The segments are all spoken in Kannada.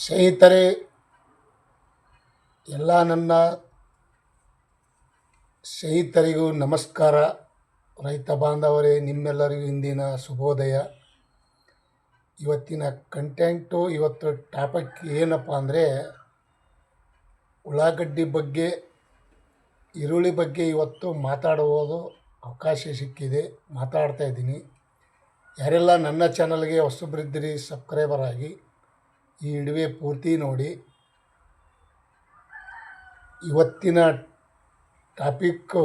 ಸ್ನೇಹಿತರೆ, ಎಲ್ಲ ನನ್ನ ಸ್ನೇಹಿತರಿಗೂ ನಮಸ್ಕಾರ. ರೈತ ಬಾಂಧವರೇ, ನಿಮ್ಮೆಲ್ಲರಿಗೂ ಇಂದಿನ ಶುಭೋದಯ. ಇವತ್ತಿನ ಕಂಟೆಂಟು, ಇವತ್ತು ಟಾಪಿಕ್ ಏನಪ್ಪ ಅಂದರೆ ಉಳ್ಳಾಗಡ್ಡಿ ಬಗ್ಗೆ, ಈರುಳ್ಳಿ ಬಗ್ಗೆ ಇವತ್ತು ಮಾತಾಡುವುದು ಅವಕಾಶ ಸಿಕ್ಕಿದೆ. ಮಾತಾಡ್ತಾ ಇದ್ದೀನಿ. ಯಾರೆಲ್ಲ ನನ್ನ ಚಾನಲ್ಗೆ ಹೊಸಬ್ರಿದ್ದೀರಿ ಸಬ್ಸ್ಕ್ರೈಬರ್ ಆಗಿ ಈ ವಿಡಿಯೋ ಪೂರ್ತಿ ನೋಡಿ. ಇವತ್ತಿನ ಟಾಪಿಕ್ಕು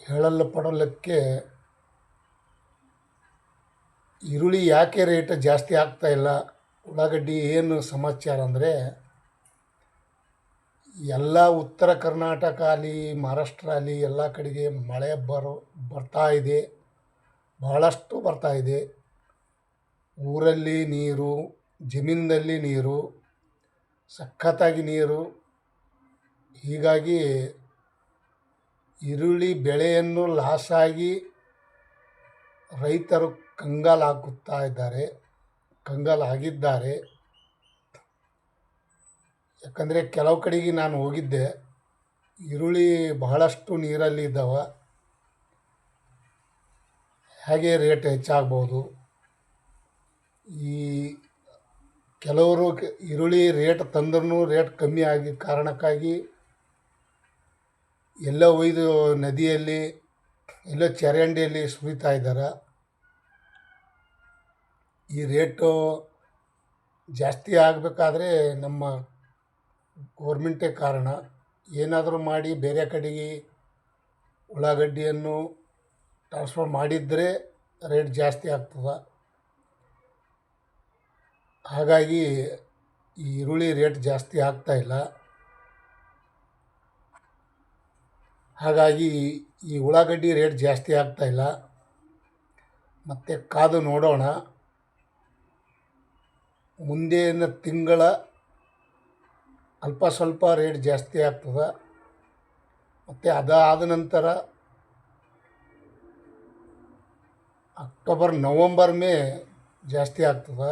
ಹೇಳಲ್ಪಡಲಿಕ್ಕೆ ಈರುಳ್ಳಿ ಯಾಕೆ ರೇಟ್ ಜಾಸ್ತಿ ಆಗ್ತಾಯಿಲ್ಲ, ಉಳ್ಳಾಗಡ್ಡಿ ಏನು ಸಮಾಚಾರ ಅಂದರೆ, ಎಲ್ಲ ಉತ್ತರ ಕರ್ನಾಟಕ ಅಲ್ಲಿ, ಮಹಾರಾಷ್ಟ್ರ ಅಲ್ಲಿ ಎಲ್ಲ ಕಡೆಗೆ ಮಳೆ ಬರ್ತಾ ಇದೆ, ಬಹಳಷ್ಟು ಬರ್ತಾ ಇದೆ. ಊರಲ್ಲಿ ನೀರು, ಜಮೀನಿನಲ್ಲಿ ನೀರು, ಸಖತ್ತಾಗಿ ನೀರು. ಹೀಗಾಗಿ ಈರುಳ್ಳಿ ಬೆಳೆಯನ್ನು ಲಾಸಾಗಿ ರೈತರು ಕಂಗಾಲಾಗಿದ್ದಾರೆ. ಯಾಕಂದರೆ ಕೆಲವು ಕಡೆಗೆ ನಾನು ಹೋಗಿದ್ದೆ, ಈರುಳ್ಳಿ ಬಹಳಷ್ಟು ನೀರಲ್ಲಿ ಇದ್ದಾವೆ. ಹೇಗೆ ರೇಟ್ ಹೆಚ್ಚಾಗ್ಬೋದು. ಈ ಕೆಲವರು ಈರುಳ್ಳಿ ರೇಟ್ ತಂದ್ರೂ ರೇಟ್ ಕಮ್ಮಿ ಆಗಿ ಕಾರಣಕ್ಕಾಗಿ ಎಲ್ಲೋ ಒಯ್ದು ನದಿಯಲ್ಲಿ, ಎಲ್ಲೋ ಚರಂಡಿಯಲ್ಲಿ ಸುರಿತಾ ಇದ್ದಾರೆ. ಈ ರೇಟು ಜಾಸ್ತಿ ಆಗಬೇಕಾದ್ರೆ ನಮ್ಮ ಗೌರ್ಮೆಂಟೇ ಕಾರಣ. ಏನಾದರೂ ಮಾಡಿ ಬೇರೆ ಕಡೆಗೆ ಉಳ್ಳಾಗಡ್ಡಿಯನ್ನು ಟ್ರಾನ್ಸ್ಫರ್ ಮಾಡಿದರೆ ರೇಟ್ ಜಾಸ್ತಿ ಆಗ್ತದೆ. ಹಾಗಾಗಿ ಈ ಈರುಳ್ಳಿ ರೇಟ್ ಜಾಸ್ತಿ ಆಗ್ತಾಯಿಲ್ಲ. ಹಾಗಾಗಿ ಈ ಉಳ್ಳಾಗಡ್ಡಿ ರೇಟ್ ಜಾಸ್ತಿ ಆಗ್ತಾಯಿಲ್ಲ. ಮತ್ತು ಕಾದು ನೋಡೋಣ, ಮುಂದಿನ ತಿಂಗಳ ಅಲ್ಪ ಸ್ವಲ್ಪ ರೇಟ್ ಜಾಸ್ತಿ ಆಗ್ತದೆ. ಮತ್ತು ಅದಾದ ನಂತರ ಅಕ್ಟೋಬರ್, ನವಂಬರ್ ಮೇ ಜಾಸ್ತಿ ಆಗ್ತದೆ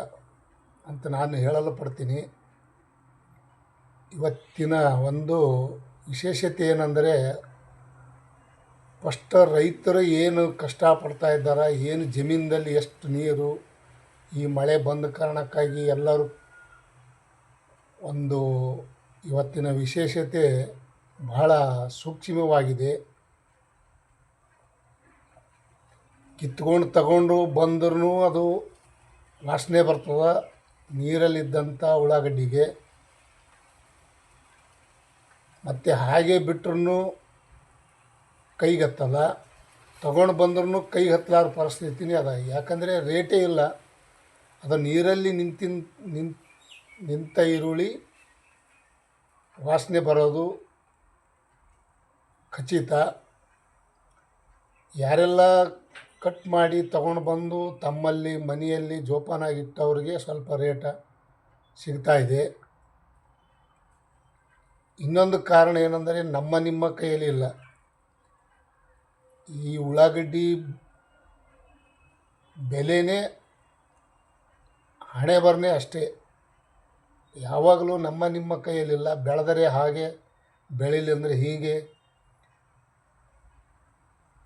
ಅಂತ ನಾನು ಹೇಳಲು ಪಡ್ತೀನಿ. ಇವತ್ತಿನ ಒಂದು ವಿಶೇಷತೆ ಏನಂದರೆ, ಫಸ್ಟ್ ರೈತರು ಏನು ಕಷ್ಟಪಡ್ತಾ ಇದ್ದಾರೆ, ಏನು ಜಮೀನಿನಲ್ಲಿ ಎಷ್ಟು ನೀರು, ಈ ಮಳೆ ಬಂದ ಕಾರಣಕ್ಕಾಗಿ ಎಲ್ಲರೂ ಒಂದು ಇವತ್ತಿನ ವಿಶೇಷತೆ ಬಹಳ ಸೂಕ್ಷ್ಮವಾಗಿದೆ. ಕಿತ್ಕೊಂಡು ತಗೊಂಡು ಬಂದ್ರೂ ಅದು ವಾಸನೆ ಬರ್ತದೆ ನೀರಲ್ಲಿದ್ದಂಥ ಉಳ್ಳಾಗಡ್ಡಿಗೆ. ಮತ್ತು ಹಾಗೆ ಬಿಟ್ರೂ ಕೈಗೆ ಹತ್ತಲ್ಲ, ತಗೊಂಡು ಬಂದ್ರೂ ಕೈಗೆ ಹತ್ತಲಾರ ಪರಿಸ್ಥಿತಿನೇ ಅದ. ಯಾಕಂದರೆ ರೇಟೇ ಇಲ್ಲ. ಅದು ನೀರಲ್ಲಿ ನಿಂತ ಈರುಳ್ಳಿ ವಾಸನೆ ಬರೋದು ಖಚಿತ. ಯಾರೆಲ್ಲ ಕಟ್ ಮಾಡಿ ತಗೊಂಡು ಬಂದು ತಮ್ಮಲ್ಲಿ ಮನೆಯಲ್ಲಿ ಜೋಪಾನಾಗಿಟ್ಟವ್ರಿಗೆ ಸ್ವಲ್ಪ ರೇಟ ಸಿಗ್ತಾಯಿದೆ. ಇನ್ನೊಂದು ಕಾರಣ ಏನಂದರೆ, ನಿಮ್ಮ ಕೈಯಲ್ಲಿ ಇಲ್ಲ. ಈ ಉಳ್ಳಾಗಡ್ಡಿ ಬೆಲೆನೇ ಹಣೆ ಬರ್ನೇ ಅಷ್ಟೇ. ಯಾವಾಗಲೂ ನಿಮ್ಮ ಕೈಯಲ್ಲಿಲ್ಲ. ಬೆಳೆದರೆ ಹಾಗೆ, ಬೆಳೀಲಿ ಅಂದರೆ ಹೀಗೆ.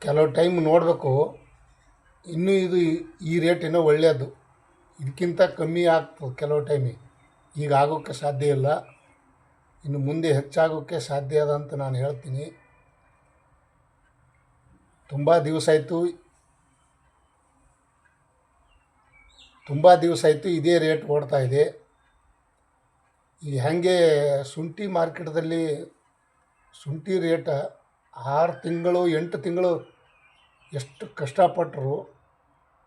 ಕೆಲವು ಟೈಮ್ ನೋಡಬೇಕು, ಇನ್ನೂ ಈ ರೇಟ್ ಇನ್ನೂ ಒಳ್ಳೆಯದು, ಇದಕ್ಕಿಂತ ಕಮ್ಮಿ ಆಗ್ತದೆ ಕೆಲವು ಟೈಮಿಗೆ. ಈಗ ಆಗೋಕ್ಕೆ ಸಾಧ್ಯ ಇಲ್ಲ, ಇನ್ನು ಮುಂದೆ ಹೆಚ್ಚಾಗೋಕ್ಕೆ ಸಾಧ್ಯ ಅದ ಅಂತ ನಾನು ಹೇಳ್ತೀನಿ. ತುಂಬ ದಿವಸ ಆಯಿತು ಇದೇ ರೇಟ್ ಓಡ್ತಾ ಇದೆ. ಈ ಹಾಗೆ ಶುಂಠಿ ಮಾರ್ಕೆಟ್ದಲ್ಲಿ ಶುಂಠಿ ರೇಟ 6 ತಿಂಗಳು 8 ತಿಂಗಳು ಎಷ್ಟು ಕಷ್ಟಪಟ್ಟರು,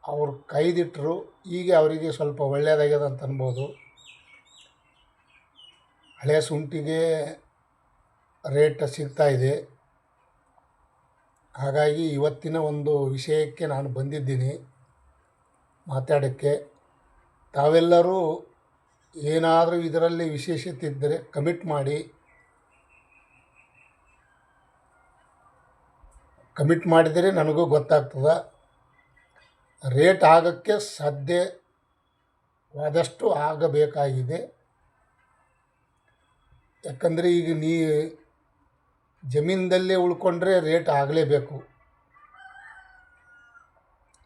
ಅವರು ಕೈದಿಟ್ಟರು. ಈಗ ಅವರಿಗೆ ಸ್ವಲ್ಪ ಒಳ್ಳೆಯದಾಗ್ಯದ ಅಂತ ಅನ್ಬೋದು. ಹಳೆಯ ಶುಂಠಿಗೆ ರೇಟ್ ಸಿಗ್ತಾಯಿದೆ. ಹಾಗಾಗಿ ಇವತ್ತಿನ ಒಂದು ವಿಷಯಕ್ಕೆ ನಾನು ಬಂದಿದ್ದೀನಿ ಮಾತಾಡೋಕ್ಕೆ. ತಾವೆಲ್ಲರೂ ಏನಾದರೂ ಇದರಲ್ಲಿ ವಿಶೇಷತೆ ಇದ್ದರೆ ಕಮೆಂಟ್ ಮಾಡಿ. ಕಮಿಟ್ ಮಾಡಿದರೆ ನನಗೂ ಗೊತ್ತಾಗ್ತದೆ. ರೇಟ್ ಆಗೋಕ್ಕೆ ಸಾಧ್ಯವಾದಷ್ಟು ಆಗಬೇಕಾಗಿದೆ. ಯಾಕಂದರೆ ಈಗ ಜಮೀನದಲ್ಲೇ ಉಳ್ಕೊಂಡ್ರೆ ರೇಟ್ ಆಗಲೇಬೇಕು.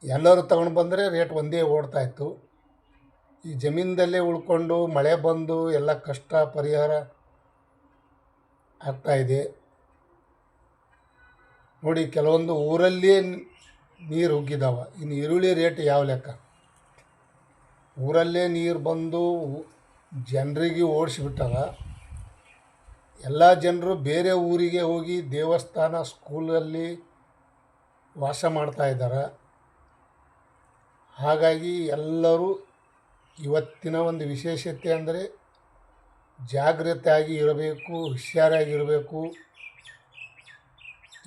ಎಲ್ಲರೂ ತಗೊಂಡು ಬಂದರೆ ರೇಟ್ ಒಂದೇ ಓಡ್ತಾಯಿತ್ತು. ಈ ಜಮೀನದಲ್ಲೇ ಉಳ್ಕೊಂಡು ಮಳೆ ಬಂದು ಎಲ್ಲ ಕಷ್ಟ ಪರಿಹಾರ ಆಗ್ತಾಯಿದೆ. ನೋಡಿ, ಕೆಲವೊಂದು ಊರಲ್ಲಿಯೇ ನೀರು ಉಗ್ಗಿದಾವೆ. ಇನ್ನು ಈರುಳ್ಳಿ ರೇಟ್ ಯಾವ ಲೆಕ್ಕ? ಊರಲ್ಲೇ ನೀರು ಬಂದು ಜನರಿಗೆ ಓಡಿಸಿಬಿಟ್ಟಾಗ ಎಲ್ಲ ಜನರು ಬೇರೆ ಊರಿಗೆ ಹೋಗಿ ದೇವಸ್ಥಾನ, ಸ್ಕೂಲಲ್ಲಿ ವಾಸ ಮಾಡ್ತಾಯಿದ್ದಾರೆ. ಹಾಗಾಗಿ ಎಲ್ಲರೂ ಇವತ್ತಿನ ಒಂದು ವಿಶೇಷತೆ ಅಂದರೆ ಜಾಗೃತೆಯಾಗಿ ಇರಬೇಕು, ಹುಷಾರಾಗಿರಬೇಕು.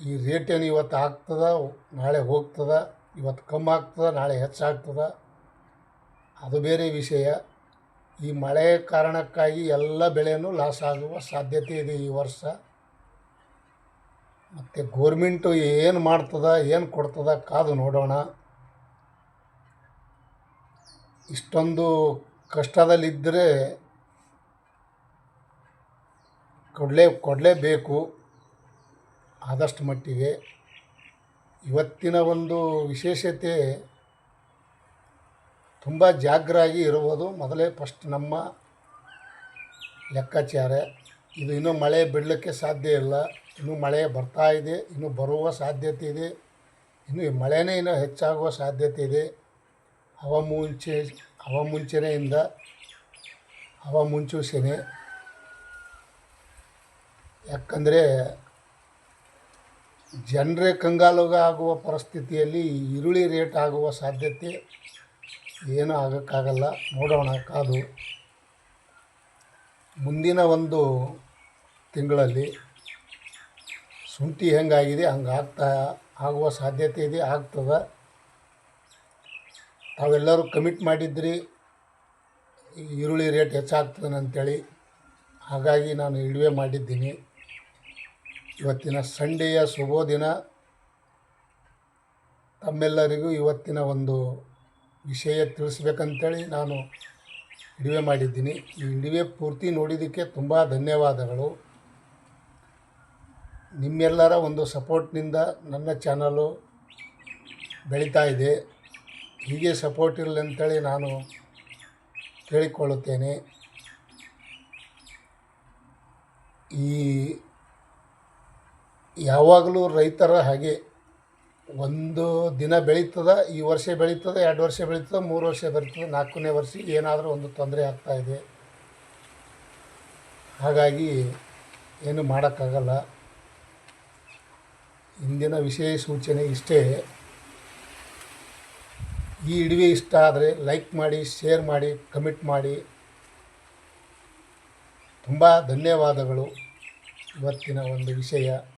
ಈ ರೇಟೇನು ಇವತ್ತು ಆಗ್ತದೆ, ನಾಳೆ ಹೋಗ್ತದೆ. ಇವತ್ತು ಕಮ್ಮಿ ಆಗ್ತದೆ, ನಾಳೆ ಹೆಚ್ಚಾಗ್ತದೆ, ಅದು ಬೇರೆ ವಿಷಯ. ಈ ಮಳೆ ಕಾರಣಕ್ಕಾಗಿ ಎಲ್ಲ ಬೆಳೆನೂ ಲಾಸ್ ಆಗುವ ಸಾಧ್ಯತೆ ಇದೆ ಈ ವರ್ಷ. ಮತ್ತು ಗೋರ್ಮೆಂಟು ಏನು ಮಾಡ್ತದ, ಏನು ಕೊಡ್ತದ ಕಾದು ನೋಡೋಣ. ಇಷ್ಟೊಂದು ಕಷ್ಟದಲ್ಲಿದ್ದರೆ ಕೊಡಲೇಬೇಕು ಆದಷ್ಟು ಮಟ್ಟಿಗೆ. ಇವತ್ತಿನ ಒಂದು ವಿಶೇಷತೆ ತುಂಬ ಜಾಗರಾಗಿ ಇರುವುದು ಮೊದಲೇ ಫಸ್ಟ್ ನಮ್ಮ ಲೆಕ್ಕಾಚಾರ. ಇದು ಇನ್ನೂ ಮಳೆ ಬಿಡಲಿಕ್ಕೆ ಸಾಧ್ಯ ಇಲ್ಲ. ಇನ್ನೂ ಮಳೆ ಬರ್ತಾ ಇದೆ, ಇನ್ನೂ ಬರುವ ಸಾಧ್ಯತೆ ಇದೆ. ಇನ್ನೂ ಮಳೆನೇ ಇನ್ನೂ ಹೆಚ್ಚಾಗುವ ಸಾಧ್ಯತೆ ಇದೆ. ಹವಾಮುಂಚೂಷಣೆ. ಯಾಕಂದರೆ ಜನರೇ ಕಂಗಾಲಾಗುವ ಪರಿಸ್ಥಿತಿಯಲ್ಲಿ ಈರುಳ್ಳಿ ರೇಟ್ ಆಗುವ ಸಾಧ್ಯತೆ ಏನೂ ಆಗೋಕ್ಕಾಗಲ್ಲ. ನೋಡೋಣ ಕಾದು. ಮುಂದಿನ ಒಂದು ತಿಂಗಳಲ್ಲಿ ಶುಂಠಿ ಹೆಂಗಾಗಿದೆ ಹಂಗೆ ಆಗುವ ಸಾಧ್ಯತೆ ಇದೆ, ಆಗ್ತದೆ. ತಾವೆಲ್ಲರೂ ಕಮಿಟ್ ಮಾಡಿದ್ರಿ ಈರುಳ್ಳಿ ರೇಟ್ ಹೆಚ್ಚಾಗ್ತದೆ ಅಂತೇಳಿ. ಹಾಗಾಗಿ ನಾನು ವಿಡಿಯೋ ಮಾಡಿದ್ದೀನಿ. ಇವತ್ತಿನ ಸಂಡೆಯ ಶುಭೋದಿನ. ತಮ್ಮೆಲ್ಲರಿಗೂ ಇವತ್ತಿನ ಒಂದು ವಿಷಯ ತಿಳಿಸ್ಬೇಕಂತೇಳಿ ನಾನು ವಿಡಿಯೋ ಮಾಡಿದ್ದೀನಿ. ಈ ವಿಡಿಯೋ ಪೂರ್ತಿ ನೋಡಿದ್ದಕ್ಕೆ ತುಂಬ ಧನ್ಯವಾದಗಳು. ನಿಮ್ಮೆಲ್ಲರ ಒಂದು ಸಪೋರ್ಟ್ನಿಂದ ನನ್ನ ಚಾನಲು ಬೆಳೀತಾ ಇದೆ. ಹೀಗೆ ಸಪೋರ್ಟ್ ಇರಲಿ ಅಂತೇಳಿ ನಾನು ಕೇಳಿಕೊಳ್ಳುತ್ತೇನೆ. ಯಾವಾಗಲೂ ರೈತರ ಹಾಗೆ ಒಂದು ದಿನ ಬೆಳೀತದೆ, ಈ ವರ್ಷ ಬೆಳೀತದೆ, 2 ವರ್ಷ ಬೆಳೀತದೆ, 3 ವರ್ಷ ಬರ್ತದೆ, 4ನೇ ವರ್ಷ ಏನಾದರೂ ಒಂದು ತೊಂದರೆ ಆಗ್ತಾಯಿದೆ. ಹಾಗಾಗಿ ಏನು ಮಾಡೋಕ್ಕಾಗಲ್ಲ. ಇಂದಿನ ವಿಷಯ ಸೂಚನೆ ಇಷ್ಟೇ. ಈ ವಿಡಿಯೋ ಇಷ್ಟ ಆದರೆ ಲೈಕ್ ಮಾಡಿ, ಶೇರ್ ಮಾಡಿ, ಕಮೆಂಟ್ ಮಾಡಿ. ತುಂಬ ಧನ್ಯವಾದಗಳು. ಇವತ್ತಿನ ಒಂದು ವಿಷಯ